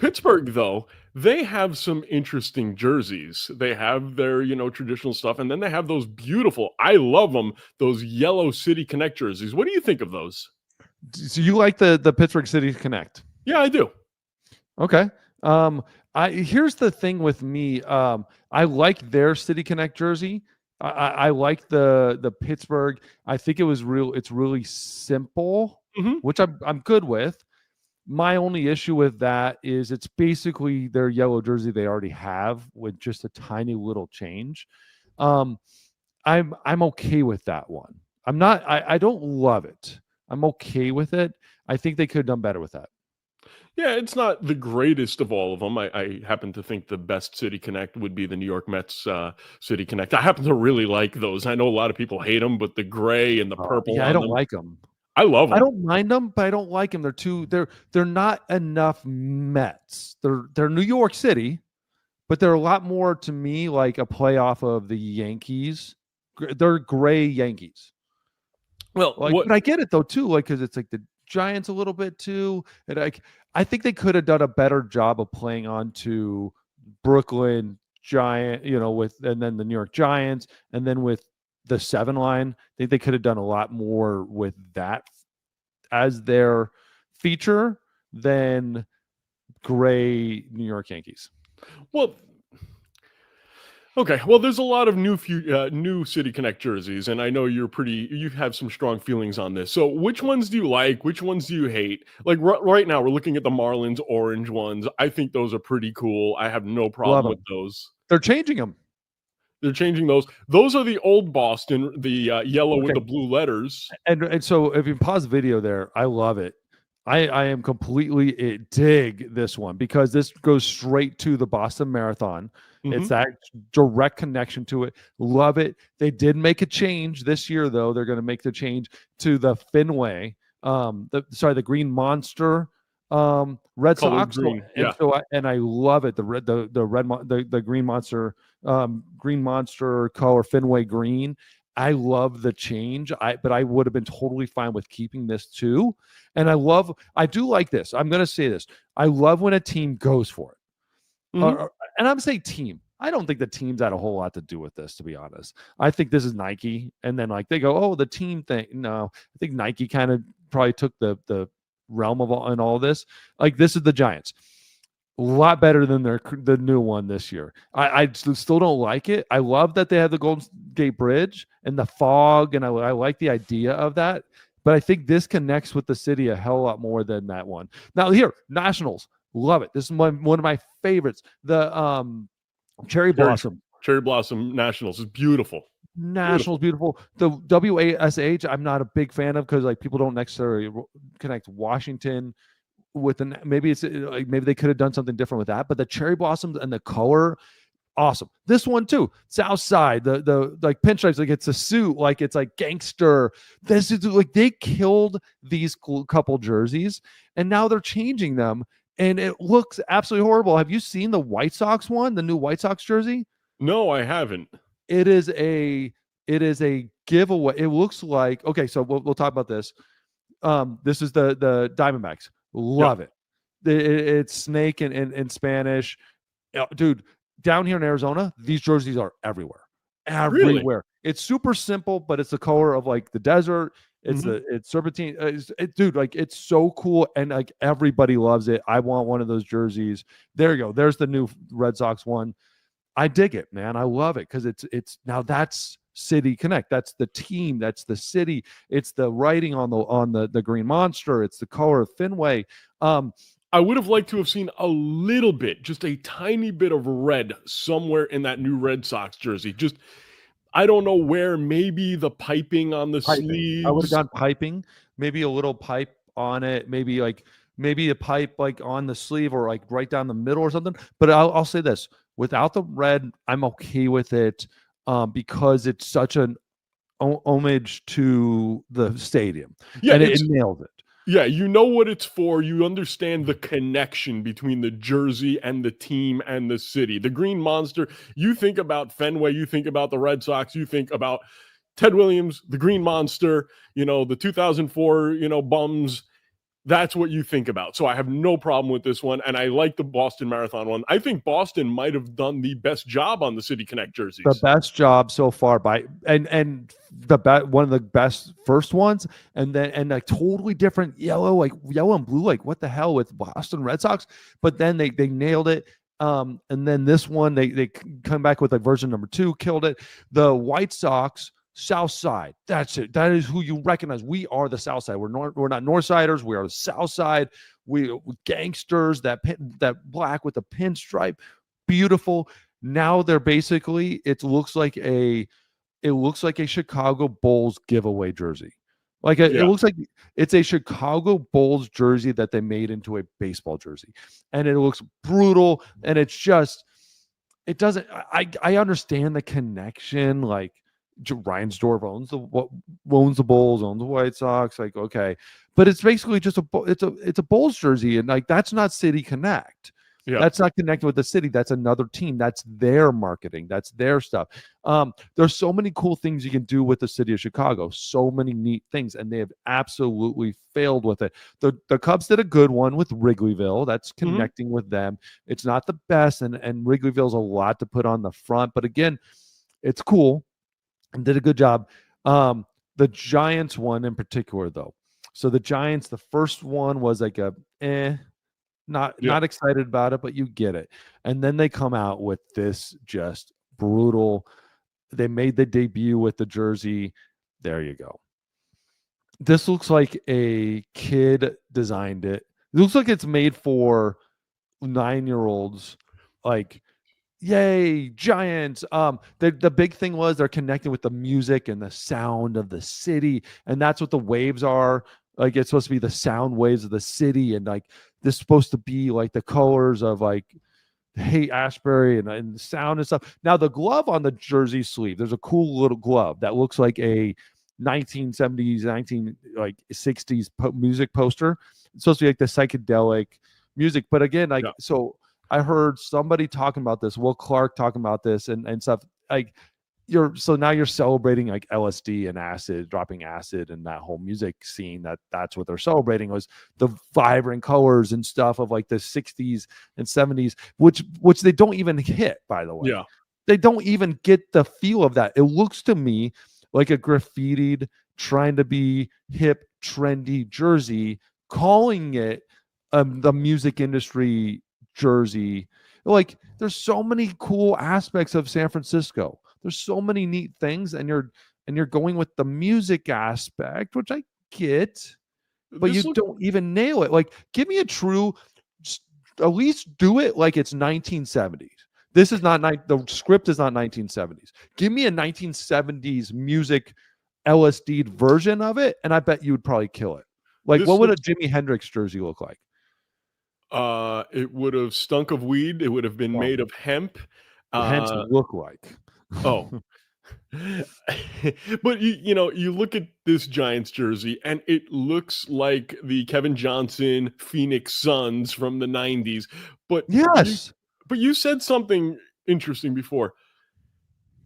Pittsburgh, though, they have some interesting jerseys. They have their, traditional stuff, and then they have those beautiful, I love them, those yellow City Connect jerseys. What do you think of those? So you like the Pittsburgh City Connect? Yeah, I do. Okay. Here's the thing with me. I like their City Connect jersey. I like the Pittsburgh. I think it's really simple, Mhm. which I'm good with. My only issue with that is it's basically their yellow jersey they already have with just a tiny little change. Um, I'm okay with that one. I'm not. I don't love it. I'm okay with it. I think they could have done better with that. Yeah, it's not the greatest of all of them. I happen to think the best City Connect would be the New York Mets City Connect. I happen to really like those. I know a lot of people hate them, but the gray and the purple Yeah, I on don't them, like them. I love I them. don't mind them, but I don't like them. They're not enough Mets. They're New York City, but they're a lot more to me like a playoff of the Yankees. They're gray Yankees. Well, Like, what but I get it though too, like because it's like the Giants a little bit too, and I think they could have done a better job of playing on to Brooklyn Giant, with and then the New York Giants, and then with the 7 line. I think they could have done a lot more with that as their feature than gray New York Yankees. well, okay, well, there's a lot of new City Connect jerseys, and I know you have some strong feelings on this. So, which ones do you like? Which ones do you hate? Like right now, we're looking at the Marlins orange ones. I think those are pretty cool. I have no Love problem with them. those. They're changing them. They're changing those. Those are the old Boston, the yellow with Okay. the blue letters. And so if you pause the video there, I love it. I am completely dig this one because this goes straight to the Boston Marathon. It's Hmm. that direct connection to it. Love it. They did make a change this year, though. They're going to make the change to the Fenway, the Green Monster Red Colored Sox. green. And Yeah. I love it. The Green Monster color Fenway green. I love the change. But I would have been totally fine with keeping this too. And I do like this. I'm going to say this. I love when a team goes for it. Hmm. And I'm saying team. I don't think the team's had a whole lot to do with this, to be honest. I think this is Nike. And then like they go, oh, the team thing. No, I think Nike kind of probably took the realm of all this. Like this is the Giants. A lot better than the new one this year. I still don't like it. I love that they have the Golden Gate Bridge and the fog, and I like the idea of that. But I think this connects with the city a hell lot more than that one. Now here, Nationals, love it. This is one of my favorites. The Cherry Cherry, Blossom. Cherry Blossom Nationals is beautiful. Nationals Beautiful. beautiful. The WASH I'm not a big fan of because like people don't necessarily connect Washington with maybe it's like maybe they could have done something different with that, but the cherry blossoms and the color, awesome. This one too, South Side, the like pinstripes, like it's a suit, like it's like gangster. This is like they killed these couple jerseys, and now they're changing them, and it looks absolutely horrible. Have you seen the White Sox one, the new White Sox jersey? No, I haven't. It is a giveaway. It looks like okay. So we'll talk about this. This is the Diamondbacks. Yep. Love it. It's snake in Spanish. Dude, down here in Arizona, these jerseys are everywhere. Really? Everywhere. It's super simple, but it's the color of like the desert. Hmm. It's serpentine. Dude, like it's so cool, and like everybody loves it. I want one of those jerseys. There you go. There's the new Red Sox one. I dig it, man. I love it because it's now that's City Connect. That's the team. That's the city. It's the writing on the Green Monster. It's the color of Fenway. I would have liked to have seen a little bit, just a tiny bit of red somewhere in that new Red Sox jersey. Just, I don't know where, maybe the piping on the Piping. I would have sleeves. gone piping. Maybe a little pipe on it. Maybe a pipe like on the sleeve or like right down the middle or something. But I'll say this: without the red, I'm okay with it because it's such an homage to the stadium, Yeah, and it it's nails it. yeah, you know what it's for. You understand the connection between the jersey and the team and the city. The Green Monster, you think about Fenway, you think about the Red Sox, you think about Ted Williams, the Green Monster, the 2004, bums. That's what you think about. So I have no problem with this one. And I like the Boston Marathon one. I think Boston might have done the best job on the City Connect The jerseys. best job so far by and one of the best first ones, and then and like totally different yellow, like yellow and blue, like what the hell with Boston Red Sox, but then they nailed it. And then this one they come back with like version number 2, killed it. The White Sox South Side, that's it. That is who you recognize. We are the South Side. We're not Northsiders. We are the South Side. We gangsters. That black with the pinstripe, beautiful. Now they're basically, it looks like a Chicago Bulls giveaway jersey. It looks like it's a Chicago Bulls jersey that they made into a baseball jersey, and it looks brutal. And it's just, it doesn't. I understand the connection. Like Reinsdorf owns the Bulls, owns the White Sox. Like, okay, but it's basically just it's a Bulls jersey, and like that's not City Connect. Yeah. That's not connected with the city. That's another team. That's their marketing. That's their stuff. There's so many cool things you can do with the city of Chicago. So many neat things, and they have absolutely failed with it. The Cubs did a good one with Wrigleyville. That's connecting with them. It's not the best, and Wrigleyville's a lot to put on the front, but again, it's cool and did a good job. The Giants one in particular, though. So the Giants, the first one was like a not excited about it, but you get it. And then they come out with this just brutal. They made the debut with the jersey. There you go. This looks like a kid designed it. It looks like it's made for 9-year-olds. Like, yay, Giants. The big thing was they're connecting with the music and the sound of the city, and that's what the waves are. Like, it's supposed to be the sound waves of the city, and like this is supposed to be like the colors of like Haight-Ashbury and sound and stuff. Now the glove on the jersey sleeve, there's a cool little glove that looks like a 1970s, 60s music poster. It's supposed to be like the psychedelic music, but again, so I heard somebody talking about this, Will Clark talking about this and stuff. Like, now you're celebrating like LSD and dropping acid, and that whole music scene. That's what they're celebrating, was the vibrant colors and stuff of like the 60s and 70s, which they don't even hit, by the way. Yeah. They don't even get the feel of that. It looks to me like a graffitied, trying to be hip, trendy jersey, calling it the music industry jersey. Like, there's so many cool aspects of San Francisco. There's so many neat things, and you're going with the music aspect, which I get, but you don't even nail it. Like, give me a true, at least do it like it's 1970s. This is not the script is not 1970s. Give me a 1970s music LSD version of it, and I bet you would probably kill it. Like, what would a Jimi Hendrix jersey look like? It would have stunk of weed. It would have been made of hemp. Hence look like. Oh. But you look at this Giants jersey, and it looks like the Kevin Johnson Phoenix Suns from the 90s. But yes. But you said something interesting before,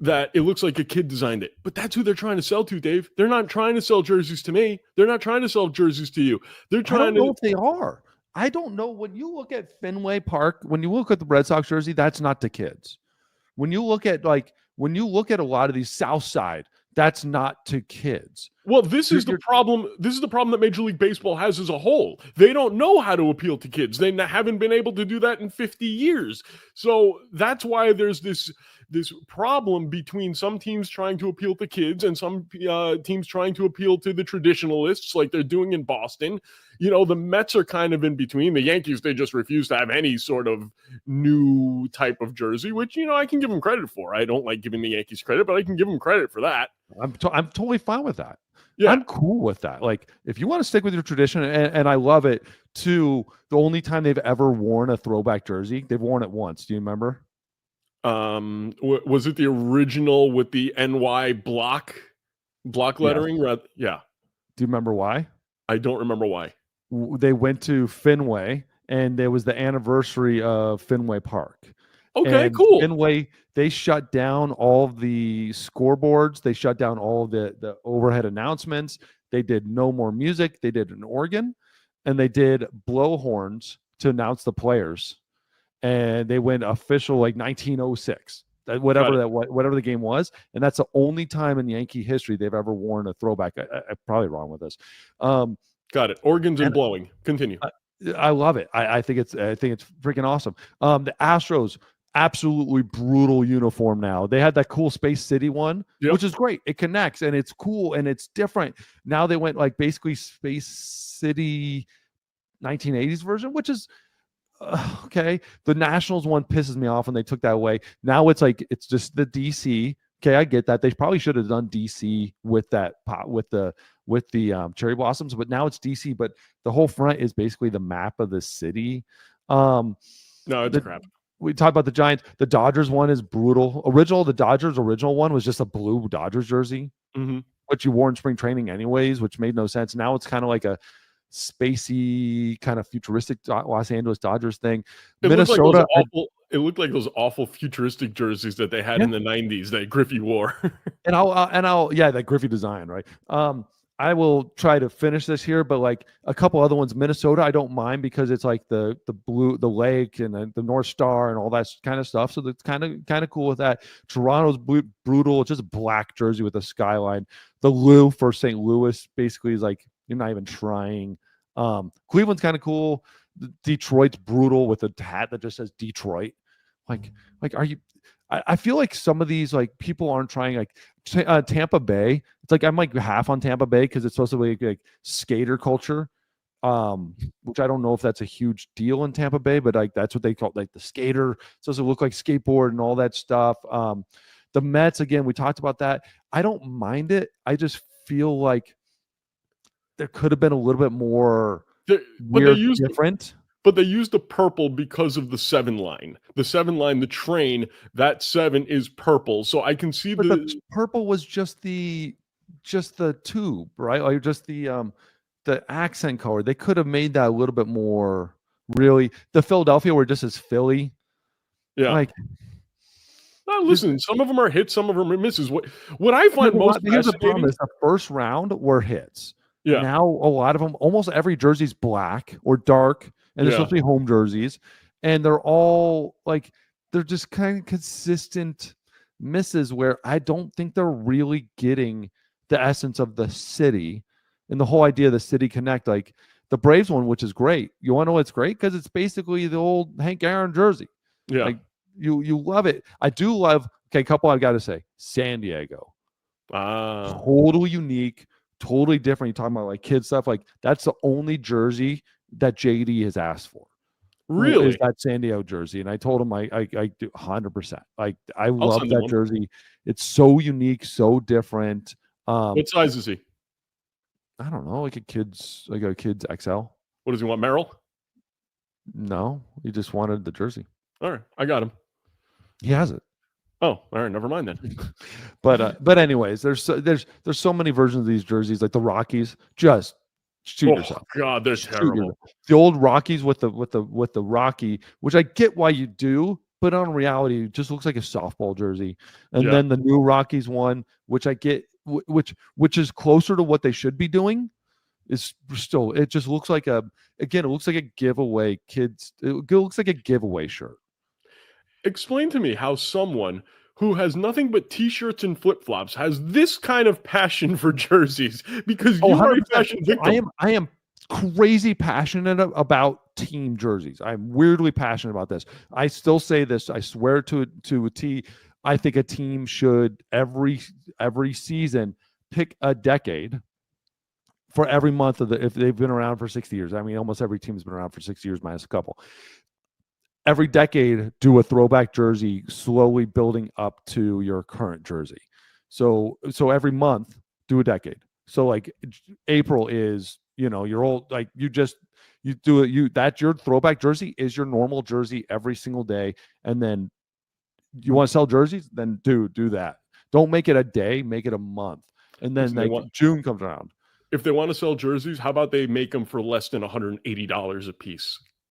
that it looks like a kid designed it. But that's who they're trying to sell to, Dave. They're not trying to sell jerseys to me. They're not trying to sell jerseys to you. They're trying I don't know if they are. I don't know. When you look at Fenway Park, when you look at the Red Sox jersey, that's not to kids. When you look at a lot of these South Side, that's not to kids. Well, this is the problem. This is the problem that Major League Baseball has as a whole. They don't know how to appeal to kids. They haven't been able to do that in 50 years. So that's why there's this problem between some teams trying to appeal to kids and some teams trying to appeal to the traditionalists, like they're doing in Boston. The Mets are kind of in between. The Yankees, they just refuse to have any sort of new type of jersey, which, I can give them credit for. I don't like giving the Yankees credit, but I can give them credit for that. I'm totally fine with that. Yeah. I'm cool with that. Like, if you want to stick with your tradition, and I love it too, the only time they've ever worn a throwback jersey, they've worn it once. Do you remember? Was it the original with the NY block lettering? Yes. Yeah. Do you remember why? I don't remember why. They went to Fenway, and it was the anniversary of Fenway Park. Okay, cool. Fenway, they shut down all the scoreboards. They shut down all the overhead announcements. They did no more music. They did an organ. and they did blowhorns to announce the players, and they went official like 1906. Whatever the game was, and that's the only time in Yankee history they've ever worn a throwback. I'm probably wrong with this. Got it. Organs and blowing. Continue. I love it. I think it's freaking awesome. The Astros, absolutely brutal uniform now. They had that cool Space City one, which is great. It connects and it's cool and it's different. Now they went like basically Space City 1980s version, which is okay. The Nationals one pisses me off when they took that away. Now it's like it's just the DC. Okay, I get that. They probably should have done DC with that with the cherry blossoms, but now it's DC. But the whole front is basically the map of the city. No, it's crap. We talked about the Giants. The Dodgers one is brutal. The Dodgers original one was just a blue Dodgers jersey, which you wore in spring training anyways, which made no sense. Now it's kind of like a spacey, kind of futuristic Los Angeles Dodgers thing. Minnesota. It looked like those awful futuristic jerseys that they had in the 90s that Griffey wore. and I'll that Griffey design, right? I will try to finish this here, but like a couple other ones, Minnesota, I don't mind because it's like the blue, the lake and the North Star and all that kind of stuff. So that's kind of cool with that. Toronto's brutal, just a black jersey with a skyline. The Lou for St. Louis basically is like, you're not even trying. Cleveland's kind of cool. Detroit's brutal with a hat that just says Detroit. Like are you? I feel like some of these like people aren't trying. Like Tampa Bay, it's like I'm like half on Tampa Bay because it's supposed to be like skater culture, which I don't know if that's a huge deal in Tampa Bay, but like that's what they call like the skater. It's supposed to look like skateboard and all that stuff. The Mets, again, we talked about that. I don't mind it. I just feel like there could have been a little bit more different. But they used the purple because of the 7 line. The 7 line, the train, that 7 is purple. So I can see the purple was just the tube, right? Like just the accent color. They could have made that a little bit more really. The Philadelphia were just as Philly. Yeah. Like listen, some of them are hits, some of them are misses. What I find most here's the problem is the first round were hits. Yeah. Now a lot of them, almost every jersey's black or dark. And they're supposed to be home jerseys, and they're all like they're just kind of consistent misses where I don't think they're really getting the essence of the city and the whole idea of the city connect. Like the Braves one, which is great. You want to know what's great? Because it's basically the old Hank Aaron jersey. Yeah, like you love it. I do love. Okay, a couple I've got to say. San Diego, totally unique, totally different. You're talking about like kid stuff. Like that's the only jersey that JD has asked for. Really? Is that San Diego jersey? And I told him I do 100%. Like I love that jersey. It's so unique, so different. What size is he? I don't know, like a kid's XL. What does he want, Merrill? No, he just wanted the jersey. All right, I got him. He has it. Oh, all right, never mind then. but anyways, there's so many versions of these jerseys, like the Rockies. Just shoot yourself. God, they're terrible. The old Rockies with the Rocky, which I get why you do, but on reality, it just looks like a softball jersey. And then the new Rockies one, which I get, which is closer to what they should be doing, is still. It just looks like it looks like a giveaway kids. It looks like a giveaway shirt. Explain to me how someone who has nothing but T-shirts and flip-flops has this kind of passion for jerseys, because you are a fashion victim. I am crazy passionate about team jerseys. I'm weirdly passionate about this. I still say this. I swear to a T. I think a team should every season pick a decade for every month of if they've been around for 60 years. I mean, almost every team has been around for 60 years minus a couple. Every decade, do a throwback jersey, slowly building up to your current jersey. So every month, do a decade. So like April is, your old, like you do it. That's your throwback jersey is your normal jersey every single day. And then you want to sell jerseys, then do that. Don't make it a day, make it a month. And then June comes around. If they want to sell jerseys, how about they make them for less than $180 a piece?